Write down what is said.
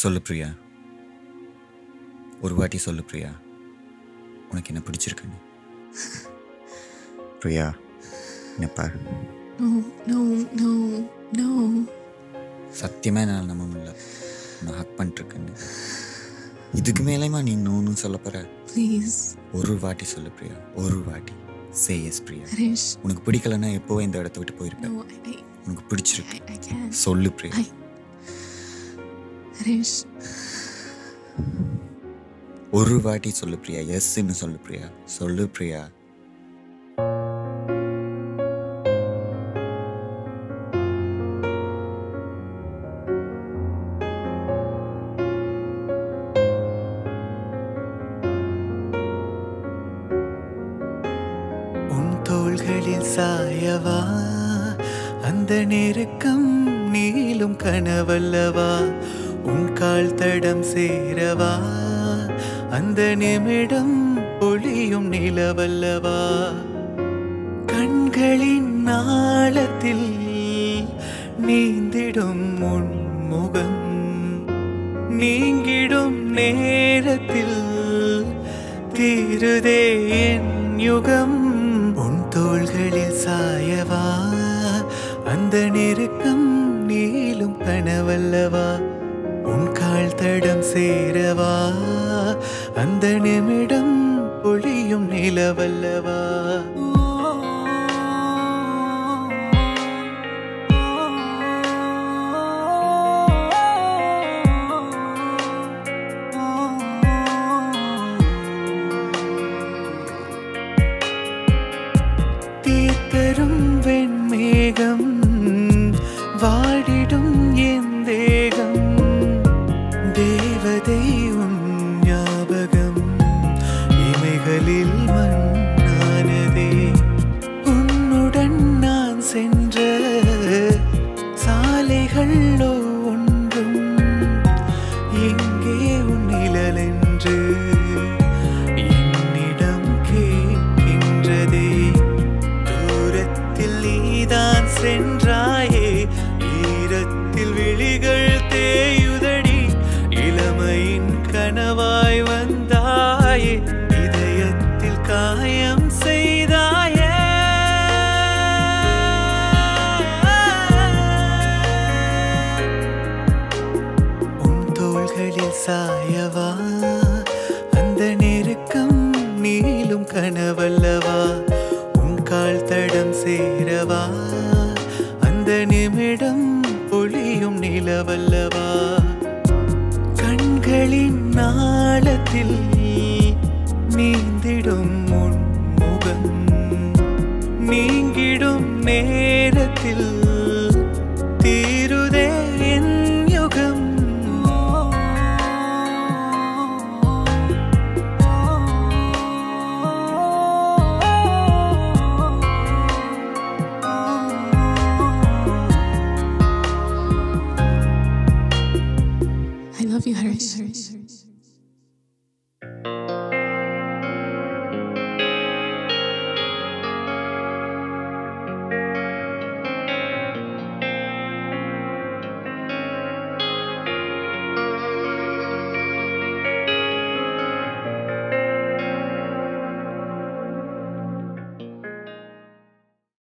சொல்லு பிரியா, ஒரு வாட்டி சொல்லு பிரியா, உனக்கு என்ன பிடிச்சிருக்குன்னு. பிரியா என்ன பாரு. சத்தியமாக என்னால் நம்ப முடியல நான் ஹக் பண்ணிட்டுருக்கேன்னு. இதுக்கு மேலேயுமா நீ நோன்னு சொல்ல போற? ப்ளீஸ் ஒரு வாட்டி சொல்லு பிரியா, ஒரு வாட்டி. Say yes Priya. உனக்கு பிடிக்கலன்னா எப்போவே இந்த இடத்த விட்டு போயிருப்பேன். உனக்கு பிடிச்சிருக்கு சொல்லு பிரியா. ஒரு வாட்டி சொல்லு பிரியா, எஸ்ன்னு சொல்லு பிரியா, சொல்லு பிரியா. உன் தோள்களில் சாயவா, அந்த நெருக்கம் நீளும் கனவல்லவா, உன் கால் தடம் சேரவா, அந்த நிமிடம் ஒளியும் நிலவல்லவா, கண்களின் நாளத்தில் நீந்திடும் உன் முகம், நீங்கிடும் நேரத்தில் தீருதே என் யுகம். உன் தோள்களில் சாயவா, அந்த நெருக்கம் நீளும் கனவல்லவா, உன் கால் தடம் சேரவா, அந்த நிமிடம் ஒளியும் நிலவல்லவா. தீர்த்தரும் வெண்மேகம் வாடிடும் என் தேகம், தேவதை உன் ஞாபகம் இமைகளில் மண்ணானதே. உன்னுடன் நான் சென்ற சாலைகள் ஒன்றும் எங்கே உன் நிழலென்று என்னிடம் கேட்கின்றதே. தூரத்தில் நீதான் சென்றாயே, ஈரத்தில் விழிகள் தேயுதடி, இளமையின் கனவாய் வந்தாயே, இதயத்தில் காயம் செய்தாயே. உன் தோள்களில் சாயவா, அந்த நெருக்கம் நீளும் கனவல்லவா, உன் கால் தடம் சேரவா, அந்த நிமிடம் ஒளியும் நிலவல்லவா, கண்களின் நாளத்தில் நீந்திடும் உன் முகம், நீங்கிடும் நேரத்தில்